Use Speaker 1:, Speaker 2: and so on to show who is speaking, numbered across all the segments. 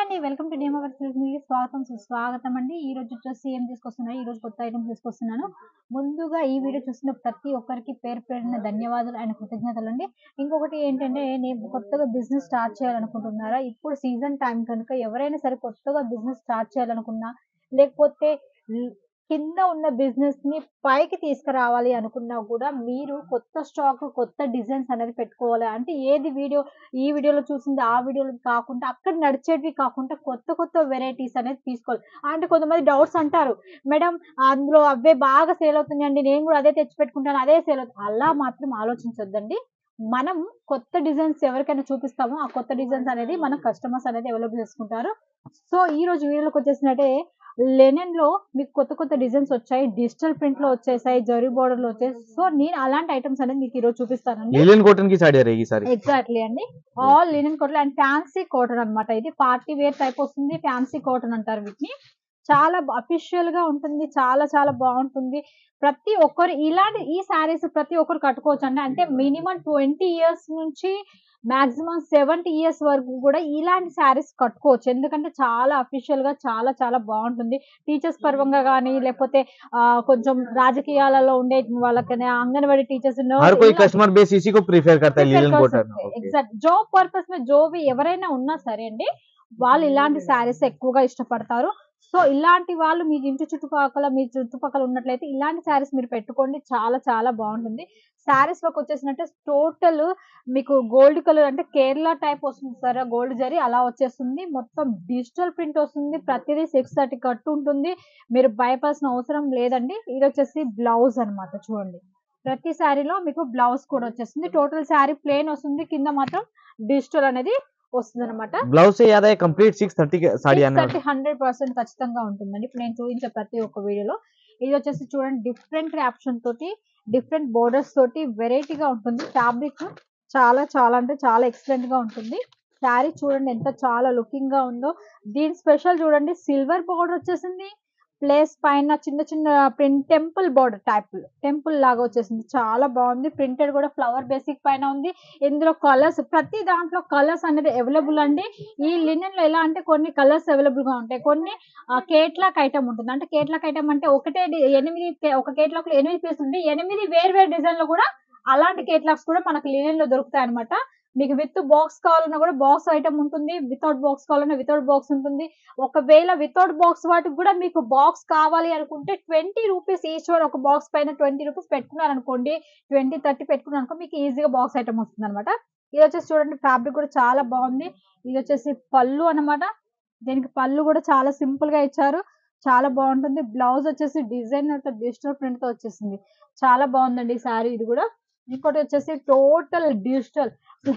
Speaker 1: అండి. Welcome to name our silk media. స్వాగతం సుస్వాగతం అండి. ఈ రోజు వచ్చేసి ఏం తీసుకొస్తున్నాను, ఈ రోజు కొత్త ఐటమ్స్ తీసుకొస్తున్నాను. ముందుగా ఈ వీడియో చూసిన ప్రతి ఒక్కరికి పేరు పేరున ధన్యవాదాలు అండ్ కృతజ్ఞతలు అండి. ఇంకొకటి ఏంటంటే, నేను కొత్తగా బిజినెస్ స్టార్ట్ చేయాలనుకుంటున్నారా, ఇప్పుడు సీజన్ టైం కనుక ఎవరైనా సరే కొత్తగా బిజినెస్ స్టార్ట్ చేయాలనుకున్నా, లేకపోతే కింద ఉన్న బిజినెస్ ని పైకి తీసుకురావాలి అనుకున్నా కూడా మీరు కొత్త స్టాక్, కొత్త డిజైన్స్ అనేది పెట్టుకోవాలి. అంటే ఏది ఈ వీడియోలో చూసింది ఆ వీడియోలో కాకుండా, అక్కడ నడిచేటివి కాకుండా కొత్త కొత్త వెరైటీస్ అనేది తీసుకోవాలి. అంటే కొంతమంది డౌట్స్ అంటారు, మేడం అందులో అవే బాగా సేల్ అవుతున్నాయండి, నేను కూడా అదే తెచ్చి పెట్టుకుంటాను, అదే సేల్ అవుతుంది. అలా మాత్రం ఆలోచించొద్దండి. మనం కొత్త డిజైన్స్ ఎవరికైనా చూపిస్తామో ఆ కొత్త డిజైన్స్ అనేది మన కస్టమర్స్ అనేది అవైలబుల్ చేసుకుంటారు. సో ఈ రోజు వీడియోలోకి వచ్చేసినట్టే, లెనిన్ లో మీకు కొత్త కొత్త డిజైన్స్ వచ్చాయి, డిజిటల్ ప్రింట్ లో వచ్చేసాయి, జరీ బోర్డర్ లో వచ్చాయి. సో నేను అలాంటి ఐటమ్స్ అనేది మీకు ఈ రోజు చూపిస్తానండి.
Speaker 2: लिनन कॉटन की साड़ी रहेगी सारी।
Speaker 1: ఎగ్జాక్ట్లీ అండి. All linen cotton and fancy cotton అన్నమాట. ఇది పార్టీ వేర్ టైప్ వస్తుంది. ఫ్యాన్సీ కాటన్ అంటారు వీటిని. చాలా అఫీషియల్ గా ఉంటుంది. చాలా చాలా బాగుంటుంది. ప్రతి ఒక్కరు ఈ సారీస్ ప్రతి ఒక్కరు కట్టుకోవచ్చు అండి. అంటే మినిమం 20 ఇయర్స్ నుంచి మాక్సిమం 70 ఇయర్స్ వరకు కూడా ఇలాంటి సారీస్ కట్టుకోవచ్చు. ఎందుకంటే చాలా అఫీషియల్ గా చాలా చాలా బాగుంటుంది. టీచర్స్ పరంగా కానీ, లేకపోతే కొంచెం రాజకీయాలలో ఉండే వాళ్ళకైనా, అంగన్వాడీ టీచర్స్,
Speaker 2: हर कोई कस्टमर बेस इसी को प्रीफर करता है linen cotton.
Speaker 1: Exact job purpose మీద జాబ్ ఎవరైనా ఉన్నా సరే అండి, వాళ్ళు ఇలాంటి శారీస్ ఎక్కువగా ఇష్టపడతారు. సో ఇలాంటి వాళ్ళు మీ చుట్టుపక్కల ఉన్నట్లయితే ఇలాంటి శారీస్ మీరు పెట్టుకోండి. చాలా చాలా బాగుంటుంది. శారీస్ లోకి వచ్చేసినట్టే టోటల్ మీకు గోల్డ్ కలర్, అంటే కేరళ టైప్ వస్తుంది సార్, గోల్డ్ జరీ అలా వచ్చేస్తుంది. మొత్తం డిజిటల్ ప్రింట్ వస్తుంది. ప్రతిదీ 630 కట్టు ఉంటుంది. మీరు భయపడాల్సిన అవసరం లేదండి. ఇది వచ్చేసి బ్లౌజ్ అన్నమాట. చూడండి, ప్రతి శారీలో మీకు బ్లౌజ్ కూడా వచ్చేస్తుంది. టోటల్ శారీ ప్లేన్ వస్తుంది, కింద మాత్రం డిజిటల్ అనేది వస్తుంది అనమాట.
Speaker 2: ब्लाउज से याद है कंप्लीट 630 साड़ी आने
Speaker 1: 100% ఖచ్చితంగా ఉంటుందండి. ఇప్పుడు నేను చూపించే ప్రతి ఒక్క వీడియోలో ఇది వచ్చేసి చూడండి, డిఫరెంట్ క్యాప్షన్ తోటి, డిఫరెంట్ బోర్డర్స్ తోటి వెరైటీగా ఉంటుంది. ఫ్యాబ్రిక్ చాలా చాలా అంటే చాలా ఎక్సలెంట్ గా ఉంటుంది. శారీ చూడండి ఎంత చాలా లుకింగ్ గా ఉందో. దీని స్పెషల్ చూడండి, సిల్వర్ బోర్డర్ వచ్చేసింది. ప్లేస్ పైన చిన్న చిన్న print, temple border type, temple లాగా వచ్చేసింది. చాలా బాగుంది. ప్రింటెడ్ కూడా ఫ్లవర్ బేసిక్ పైన ఉంది. ఇందులో కలర్స్, ప్రతి దాంట్లో కలర్స్ అనేది అవైలబుల్ అండి. ఈ లినెన్ లో ఎలా అంటే కొన్ని కలర్స్ అవైలబుల్ గా ఉంటాయి, కొన్ని కేట్లాక్ ఐటమ్ ఉంటుంది. అంటే కేట్లాక్ ఐటమ్ అంటే ఒక కేట్లాక్ లో 8 పీసులు ఉంటాయి. 8 వేరు వేరు డిజైన్ లో కూడా అలాంటి కేట్లాక్స్ కూడా మనకు లినెన్ లో దొరుకుతాయి అనమాట. మీకు విత్ బాక్స్ కావాలన్నా కూడా బాక్స్ ఐటమ్ ఉంటుంది, వితౌట్ బాక్స్ కావాలన్నా వితౌట్ బాక్స్ ఉంటుంది. ఒకవేళ వితౌట్ బాక్స్ వాటికి కూడా మీకు బాక్స్ కావాలి అనుకుంటే 20 రూపీస్ ఈచ్ వన్. ఒక బాక్స్ పైన 20 రూపీస్ పెట్టుకున్నారు అనుకోండి, 20-30 పెట్టుకున్నారు అనుకో, మీకు ఈజీగా బాక్స్ ఐటమ్ వస్తుంది అనమాట. ఇది వచ్చేసి చూడండి, ఫ్యాబ్రిక్ కూడా చాలా బాగుంది. ఇది వచ్చేసి పళ్ళు అనమాట. దీనికి పళ్ళు కూడా చాలా సింపుల్ గా ఇచ్చారు, చాలా బాగుంటుంది. బ్లౌజ్ వచ్చేసి డిజైన్ డిజిటల్ ప్రింట్ తో వచ్చేసింది. చాలా బాగుందండి ఈ శారీ. ఇది కూడా ఇంకోటి వచ్చేసి టోటల్ డిజిటల్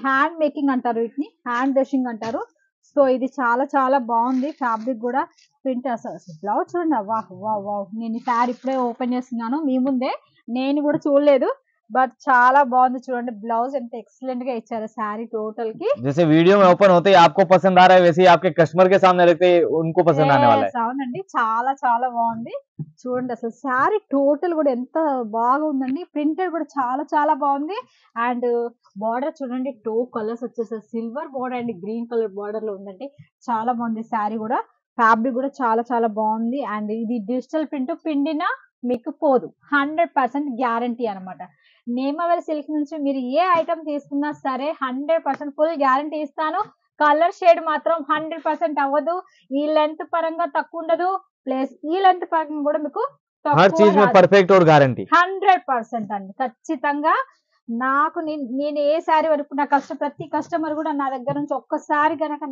Speaker 1: హ్యాండ్ మేకింగ్ అంటారు, వీటిని హ్యాండ్ బ్రషింగ్ అంటారు. సో ఇది చాలా చాలా బాగుంది. ఫ్యాబ్రిక్ కూడా ప్రింట్ అసలు బ్లౌజ్ చూడండి, వాహ్ వాహ్ వాహ్. నేను ఈ శారీ ఇప్పుడే ఓపెన్ చేస్తున్నాను మీ ముందే, నేను కూడా చూడలేదు, బట్ చాలా బాగుంది. చూడండి బ్లౌజ్ ఎంత ఎక్సలెంట్ గా ఇచ్చారు శారీ టోటల్ కి.
Speaker 2: जैसे वीडियो में ओपन होते ही आपको पसंद आ रहा है, वैसे ही आपके कस्टमर के सामने रखते ही उनको पसंद आने वाला है।
Speaker 1: అవునండి, చాలా చాలా బాగుంది. చూడండి అసలు శారీ టోటల్ కూడా ఎంత బాగుందండి. ప్రింటెడ్ కూడా చాలా చాలా బాగుంది. అండ్ బార్డర్ చూడండి, 2 కలర్స్ వచ్చేసాయి, silver border and green colour border లో ఉందండి. చాలా బాగుంది శారీ కూడా. ఫ్యాబ్రిక్ కూడా చాలా చాలా బాగుంది. అండ్ ఇది డిజిటల్ ప్రింట్, పిండినా మీకు పోదు, 100% గ్యారంటీ అనమాట. నేమవర్ సిల్క్ నుంచి మీరు ఏ ఐటమ్ తీసుకున్నా సరే 100% ఫుల్ గ్యారంటీ ఇస్తాను. కలర్ షేడ్ మాత్రం 100% అవ్వదు. ఈ లెంత్ పరంగా తక్కువ ఉండదు, ప్లస్ ఈ లెంత్ పరంగా కూడా మీకు
Speaker 2: हर चीज में परफेक्ट और गारंटी
Speaker 1: 100% అండి. ఖచ్చితంగా నాకు నేను ఏ శారీ వరకు ప్రతి కస్టమర్ కూడా నా దగ్గర నుంచి ఒక్కసారి కనుక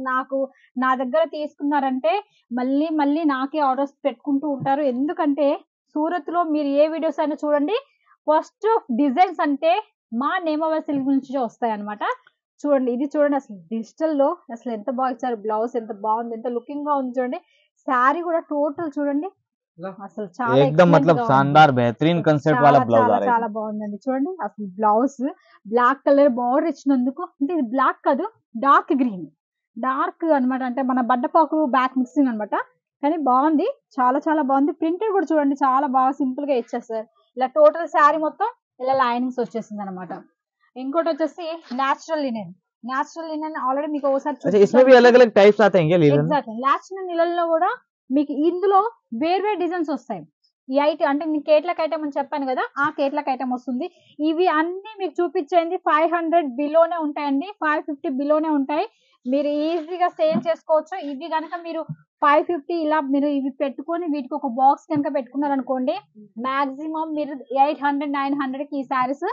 Speaker 1: నా దగ్గర తీసుకున్నారంటే మళ్ళీ మళ్ళీ నాకే ఆర్డర్స్ పెట్టుకుంటూ ఉంటారు. ఎందుకంటే సూరత్ లో మీరు ఏ వీడియోస్ అయినా చూడండి, ఫస్ట్ డిజైన్స్ అంటే మా నేమవర్ సిల్క్ నుంచి వస్తాయి అనమాట. చూడండి, ఇది చూడండి అసలు డిజిటల్ లో అసలు ఎంత బాగా ఇచ్చారు. బ్లౌజ్ ఎంత బాగుంది, ఎంత లుకింగ్ గా ఉంది చూడండి. శారీ కూడా టోటల్ చూడండి అసలు చాలా
Speaker 2: एकदम मतलब शानदार बेहतरीन कंसेप्ट वाला ब्लाउज आ रहा है।
Speaker 1: చాలా బాగుందండి. చూడండి అసలు బ్లౌజ్ బ్లాక్ కలర్ బార్డర్ ఇచ్చినందుకు, అంటే ఇది బ్లాక్ కాదు, డార్క్ గ్రీన్, డార్క్ అన్నమాట. అంటే మన బడ్డపాకు బ్యాక్ మిక్సింగ్ అన్నమాట. కానీ బాగుంది, చాలా చాలా బాగుంది. ప్రింటెడ్ కూడా చూడండి చాలా బాగా సింపుల్ గా ఇచ్చేస్తారు. ఇలా టోటల్ శారీ మొత్తం ఇలా లైనింగ్స్ వచ్చేసింది అనమాట. ఇంకోటి వచ్చేసి natural linen. Natural linen already మీకు ఒకసారి
Speaker 2: अच्छा इसमें भी अलग अलग टाइप्स आते हैं क्या लीलन में?
Speaker 1: ఎగ్జాక్ట్లీ నేచురల్ నిలల్లో కూడా మీకు ఇందులో వేరే డిజైన్స్ వస్తాయి. ఈ ఐటమ్ అంటే నేను కేట్లక్ ఐటమ్ అని చెప్పాను కదా, ఆ కేట్లక్ ఐటమ్ వస్తుంది. ఇవి అన్ని మీకు చూపించేది 500 బిలోనే ఉంటాయండి, 550 బిలోనే ఉంటాయి. మీరు ఈజీగా సేల్ చేసుకోవచ్చు. ఇవి కనుక మీరు 550 ఇలా మీరు ఇవి పెట్టుకొని వీటికి ఒక బాక్స్ కనుక పెట్టుకున్నారు అనుకోండి, మాక్సిమం మీరు 800 900 కి ఈ సారీస్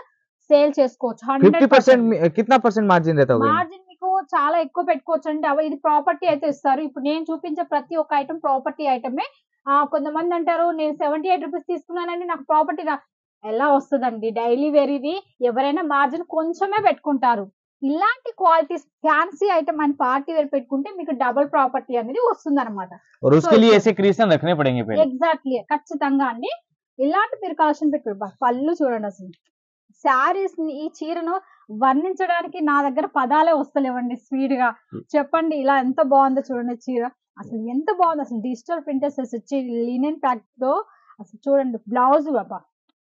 Speaker 1: సేల్ చేసుకోవచ్చు.
Speaker 2: 50% कितना परसेंट मार्जिन रहता होगा?
Speaker 1: మార్జిన్ మీకు చాలా ఎక్కువ పెట్టుకోవచ్చు అండి. ఇది ప్రాపర్టీ అయితే ఇస్తారు. ఇప్పుడు నేను చూపించే ప్రతి ఒక్క ఐటమ్ ప్రాపర్టీ ఐటమే. కొంతమంది అంటారు నేను 78 రూపీస్ తీసుకున్నానండి నాకు ప్రాపర్టీ ఎలా వస్తుందండి? డైలీ వేర్ ఇది. ఎవరైనా మార్జిన్ కొంచెమే పెట్టుకుంటారు. ఇలాంటి qualities fancy item and party wear పెట్టుకుంటే మీకు డబుల్ ప్రాపర్టీ అనేది వస్తుంది అనమాట.
Speaker 2: और उसके लिए ऐसे क्रिएशन रखने पड़ेंगे पहले.
Speaker 1: ఎగ్జాక్ట్లీ ఖచ్చితంగా అండి. ఇలాంటి మీరు కలెక్షన్ పెట్టుకోండి. పళ్ళు చూడండి అసలు శారీస్ ఈ చీరను వర్ణించడానికి నా దగ్గర పదాలే వస్తలేవండి స్పీడ్ గా. చెప్పండి ఇలా ఎంత బాగుందో చూడండి చీర. అసలు ఎంత బాగుంది అసలు. డిజిటల్ ప్రింటర్స్ వచ్చి లినెన్ ప్యాక్ తో అసలు చూడండి. బ్లౌజ్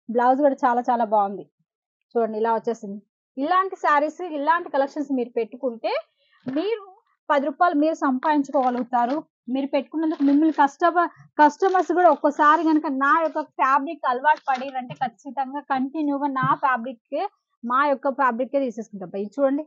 Speaker 1: బ్లౌజ్ కూడా చాలా చాలా బాగుంది చూడండి. ఇలా వచ్చేసింది. ఇలాంటి శారీస్ ఇలాంటి కలెక్షన్స్ మీరు పెట్టుకుంటే మీరు 10 రూపాయలు మీరు సంపాదించుకోగలుగుతారు. మీరు పెట్టుకున్నందుకు మిమ్మల్ని కస్టమర్స్ కూడా ఒక్కసారి కనుక నా యొక్క ఫ్యాబ్రిక్ అలవాటు పడిరంటే ఖచ్చితంగా కంటిన్యూగా నా ఫ్యాబ్రిక్ మా యొక్క ఫ్యాబ్రిక్ తీసేసుకుంటాం. ఇది చూడండి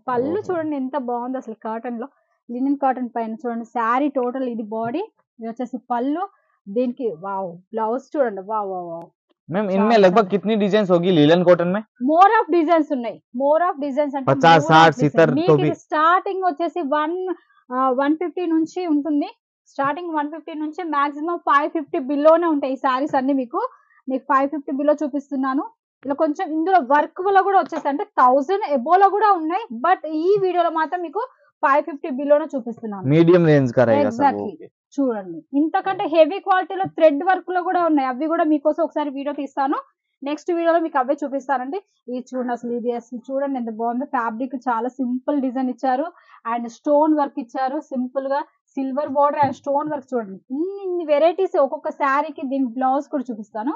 Speaker 1: పళ్ళు చూడండి ఎంత బాగుంది అసలు. కాటన్ లో లినెన్ కాటన్ పైన చూడండి శారీ టోటల్ ఇది బాడీ, ఇది వచ్చేసి పళ్ళు. దీనికి వావ్ బ్లౌజ్ చూడండి. Wow wow wow.
Speaker 2: मैम इनमें लगभग कितनी डिजाइन होगी लीलन कॉटन में?
Speaker 1: మోర్ ఆఫ్ డిజైన్స్ ఉన్నాయి. మోర్ ఆఫ్ డిజైన్స్ అంటే
Speaker 2: 50 60 70 तो भी
Speaker 1: స్టార్టింగ్ వచ్చేసి 150 నుంచి ఉంటుంది. స్టార్టింగ్ 150 నుంచి మాక్సిమం 550 బిలోనే ఉంటాయి ఈ సారీస్ అన్ని. మీకు 550 బిలో చూపిస్తున్నాను. ఇలా కొంచెం ఇందులో వర్క్ లో కూడా వచ్చేసి అంటే 1000 ఎబోలో కూడా ఉన్నాయి. బట్ ఈ వీడియోలో మాత్రం మీకు 550 బిలోనే చూపిస్తున్నాను.
Speaker 2: मीडियम रेंज का रहेगा सब.
Speaker 1: ఎగ్జాక్ట్లీ చూడండి. ఇంతకంటే హెవీ క్వాలిటీలో థ్రెడ్ వర్క్ లో కూడా ఉన్నాయి. అవి కూడా మీకోసం ఒకసారి వీడియో తీస్తాను. నెక్స్ట్ వీడియోలో మీకు అవే చూపిస్తానండి. ఇది చూడండి అసలు. ఇది అసలు చూడండి ఎంత బాగుందో. ఫ్యాబ్రిక్ చాలా సింపుల్ డిజైన్ ఇచ్చారు అండ్ స్టోన్ వర్క్ ఇచ్చారు. సింపుల్ గా silver border and stone work చూడండి. ఇన్ని వెరైటీస్ ఒక్కొక్క శారీకి. దీనికి బ్లౌజ్ కూడా చూపిస్తాను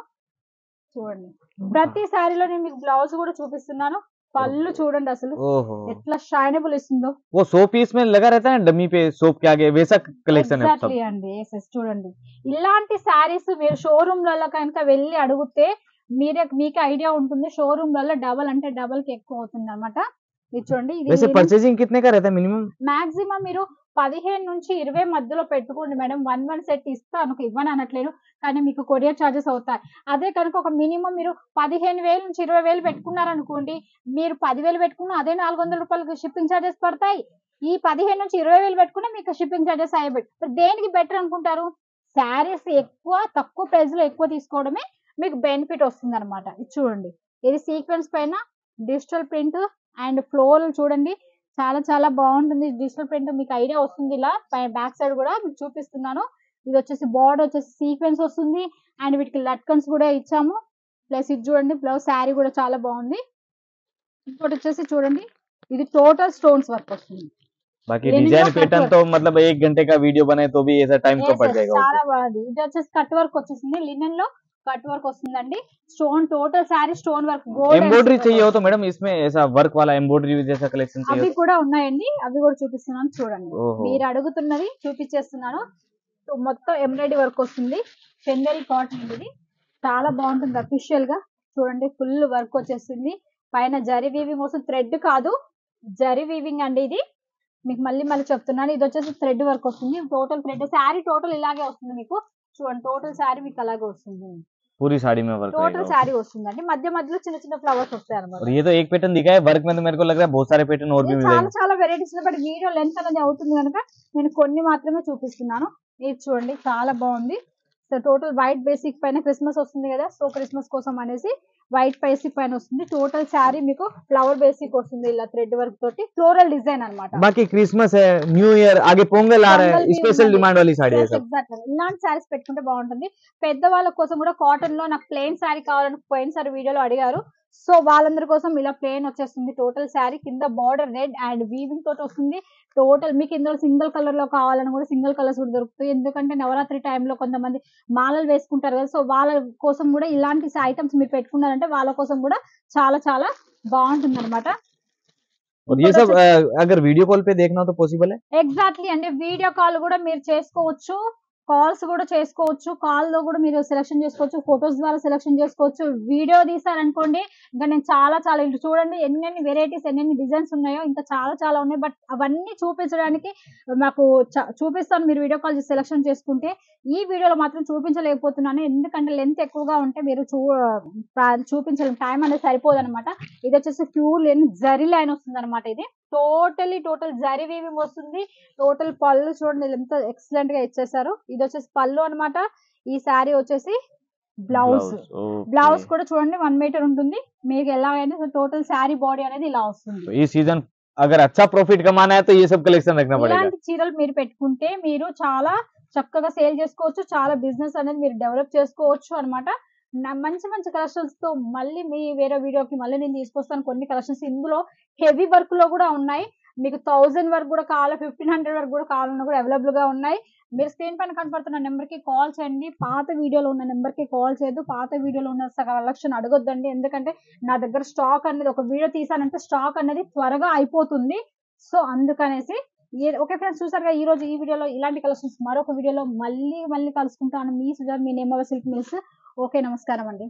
Speaker 1: చూడండి. ప్రతి శారీలో నేను మీకు బ్లౌజ్ కూడా చూపిస్తున్నాను. పళ్ళు చూడండి అసలు ఎట్లా షైనబుల్ ఇస్తుందో.
Speaker 2: वो 100 पीस में लगा रहता है डमी पे सोप के आगे वैसा कलेक्शन है सब.
Speaker 1: ఎగ్జాక్ట్లీ అండి. చూడండి ఇలాంటి శారీస్ మీరు షోరూమ్ లలో కనుక వెళ్ళి అడిగితే మీకు ఐడియా ఉంటుంది. షోరూమ్ లలో డబల్ అంటే డబల్ కి ఎక్కువ అవుతుంది అనమాట. ఇది చూడండి.
Speaker 2: वैसे परचेजिंग कितने का रहता है मिनिमम?
Speaker 1: మాక్సిమం మీరు 15 నుంచి 20 మధ్యలో పెట్టుకోండి మేడం. 1 సెట్ ఇస్తాను, ఇవ్వను అనట్లేదు, కానీ మీకు కొరియర్ చార్జెస్ అవుతాయి. అదే కనుక ఒక మినిమం మీరు 15,000 నుంచి 20,000 పెట్టుకున్నారనుకోండి, మీరు 10,000 పెట్టుకున్నా అదే 400 రూపాయలకి షిప్పింగ్ చార్జెస్ పడతాయి. ఈ 15 నుంచి 20,000 పెట్టుకున్నా మీకు షిప్పింగ్ చార్జెస్ అయ్యేబెట్. దేనికి బెటర్ అనుకుంటారు? శారీస్ తక్కువ ప్రైస్ లో ఎక్కువ తీసుకోవడమే మీకు బెనిఫిట్ వస్తుంది అనమాట. ఇది చూడండి. ఇది సీక్వెన్స్ పైన డిజిటల్ ప్రింట్ అండ్ ఫ్లోర్ చూడండి. చాలా చాలా బాగుంటుంది డిజిటల్ ప్రింట్. మీకు ఐడియా వస్తుంది. ఇలా బ్యాక్ సైడ్ కూడా మీకు చూపిస్తున్నాను. ఇది వచ్చేసి బార్డర్ వచ్చేసి సీక్వెన్స్ వస్తుంది అండ్ వీటికి లట్కన్స్ కూడా ఇచ్చాము. ప్లస్ ఇది చూడండి బ్లౌజ్. శారీ కూడా చాలా బాగుంది. ఇంకోటి వచ్చేసి చూడండి ఇది టోటల్ స్టోన్స్ వర్క్ వస్తుంది.
Speaker 2: बाकी डिजाइन पैटर्न तो मतलब 1 घंटे का वीडियो बने तो भी ऐसा टाइम तो पड़ जाएगा.
Speaker 1: చాలా బాగుంది. ఇది వచ్చేసి కట్ వర్క్ వచ్చేసింది. లినెన్ లో कट वर्क వస్తుందండి. Stone total sorry stone work. Gold
Speaker 2: embroidery चाहिए हो तो मैडम इसमें ऐसा वर्क वाला एम्ब्रॉयडरी जैसा कलेक्शन चाहिए.
Speaker 1: అవి కూడా ఉన్నాయండి. అవి కూడా చూపిస్తున్నాను చూడండి. మీరు అడుగుతున్నది చూపించేస్తున్నాను. మొత్తం ఎంబ్రాయిడరీ వర్క్ వస్తుంది. చందేరి కాటన్ ఇది చాలా బాగుంటుంది. అఫీషియల్ గా చూడండి ఫుల్ వర్క్ వచ్చేస్తుంది. పైన జరీ వీవింగ్ వస్తుంది. థ్రెడ్ కాదు జరీ వీవింగ్ అండి. ఇది మీకు మళ్ళీ చెప్తున్నాను. ఇది వచ్చేసి థ్రెడ్ వర్క్ వస్తుంది. టోటల్ థ్రెడ్ శారీ టోటల్ ఇలాగే వస్తుంది మీకు. చూడండి టోటల్ శారీ మీకు అలాగే వస్తుంది.
Speaker 2: पूरी साड़ी में वर्क
Speaker 1: टोटल साड़ी వస్తుందండి. మధ్య మధ్యలో చిన్న చిన్న ఫ్లవర్స్ వస్తాయి అన్నమాట.
Speaker 2: और ये तो एक पैटर्न दिखा है वर्क में, तो मेरे को लग रहा है बहुत सारे पैटर्न और भी मिलेंगे.
Speaker 1: చాలా వెరైటీస్ ఉన్నాయి. బట్ వీడియో లెంత్ అనేది అవుతుంది కనుక నేను కొన్ని మాత్రమే చూపిస్తున్నాను. ఇది చూడండి చాలా బాగుంది. సో టోటల్ వైట్ బేసిక్ పైన క్రిస్మస్ వస్తుంది కదా, సో క్రిస్మస్ కోసం అనేసి వైట్ బేసిక్ పైన వస్తుంది. టోటల్ శారీ మీకు ఫ్లవర్ బేసిక్ వస్తుంది. ఇలా థ్రెడ్ వర్క్ తోటి ఫ్లోరల్ డిజైన్ అన్నమాట.
Speaker 2: बाकी क्रिसमस है, न्यू ईयर, आगे पोंगल आ रहा है, स्पेशल डिमांड वाली साड़ी है सब.
Speaker 1: ఎగ్జాక్ట్లీ ఇలాంటి శారీస్ పెట్టుకుంటే బాగుంటుంది. పెద్దవాళ్ళ కోసం కూడా కాటన్ లో నాకు ప్లెయిన్ శారీ కావాలని పోయినసారి వీడియోలో అడిగారు. సో వాళ్ళందరి కోసం ఇలా ప్లెయిన్ వచ్చేస్తుంది. టోటల్ శారీ కింద బార్డర్ రెడ్ అండ్ వీవింగ్ తోటి వస్తుంది. టోటల్ మీకు ఇందులో సింగిల్ కలర్ లో కావాలని కూడా సింగిల్ కలర్స్ కూడా దొరుకుతాయి. ఎందుకంటే నవరాత్రి టైంలో కొంతమంది మాలలు వేసుకుంటారు కదా, సో వాళ్ళ కోసం కూడా ఇలాంటి ఐటమ్స్ మీరు పెట్టుకున్నారంటే వాళ్ళ కోసం కూడా చాలా చాలా బాగుంటుంది అనమాట.
Speaker 2: और ये सब अगर वीडियो कॉल पे देखना तो पॉसिबल है?
Speaker 1: ఎగ్జాక్ట్లీ అండి. వీడియో కాల్ కూడా మీరు చేసుకోవచ్చు. కాల్స్ కూడా చేసుకోవచ్చు. కాల్‌లో కూడా మీరు సెలక్షన్ చేసుకోవచ్చు. ఫోటోస్ ద్వారా సెలక్షన్ చేసుకోవచ్చు. వీడియో తీశారనుకోండి, ఇంకా నేను చాలా చాలా ఇటు చూడండి ఎన్నెన్ని వెరైటీస్, ఎన్నెన్ని డిజైన్స్ ఉన్నాయో ఇంకా చాలా చాలా ఉన్నాయి. బట్ అవన్నీ చూపించడానికి మాకు చూపిస్తాను మీరు వీడియో కాల్ చేసి సెలక్షన్ చేసుకుంటే. ఈ వీడియోలో మాత్రం చూపించలేకపోతున్నాను. ఎందుకంటే లెంత్ ఎక్కువగా ఉంటే మీరు చూపించలేం. టైం అనేది సరిపోదనమాట. ఇదొచ్చేసి ప్యూర్ జరీ లైన్ వస్తుందనమాట ఇది. టోటల్ జరీ వీవింగ్ వస్తుంది. టోటల్ పళ్ళు చూడండి ఎంత ఎక్సలెంట్ గా ఇచ్చేసారు. ఇది వచ్చేసి పళ్ళు అన్నమాట. ఈ శారీ వచ్చేసి బ్లౌజ్. బ్లౌజ్ కూడా చూడండి 1 మీటర్ ఉంటుంది. మీకు ఎలాగైనా టోటల్ శారీ బాడీ అనేది ఇలా వస్తుంది.
Speaker 2: ఈ సీజన్ अगर अच्छा प्रॉफिट कमाना है तो ये सब कलेक्शन रखना पड़ेगा.
Speaker 1: ఇలాంటి చీరలు మీరు పెట్టుకుంటే మీరు చాలా చక్కగా సేల్ చేసుకోవచ్చు. చాలా బిజినెస్ అనేది మీరు డెవలప్ చేసుకోవచ్చు అన్నమాట. మంచి మంచి కలెక్షన్స్ తో మళ్ళీ మీ వేరే వీడియోకి మళ్ళీ నేను తీసుకొస్తాను కొన్ని కలెక్షన్స్. ఇందులో హెవీ వర్క్ లో కూడా ఉన్నాయి. మీకు 1000 వరకు కూడా కావాలి, 1500 వరకు కూడా కావాలన్నా కూడా అవైలబుల్ గా ఉన్నాయి. మీరు స్క్రీన్ పైన కనపడుతున్న నెంబర్ కి కాల్ చేయండి. పాత వీడియోలో ఉన్న నెంబర్ కి కాల్ చేయొద్దు. పాత వీడియోలో ఉన్న కలెక్షన్ అడగొద్దండి. ఎందుకంటే నా దగ్గర స్టాక్ అనేది ఒక వీడియో తీసానంటే స్టాక్ అనేది త్వరగా అయిపోతుంది. సో అందుకనేసి ఓకే ఫ్రెండ్స్, చూసారుగా ఈ రోజు ఈ వీడియోలో ఇలాంటి కలెక్షన్స్ మరొక వీడియోలో మళ్ళీ కలుసుకుంటాను. మీ సుజాత, మీ నేమ్ సిల్క్ మిల్స్. ఓకే, నమస్కారం అండి.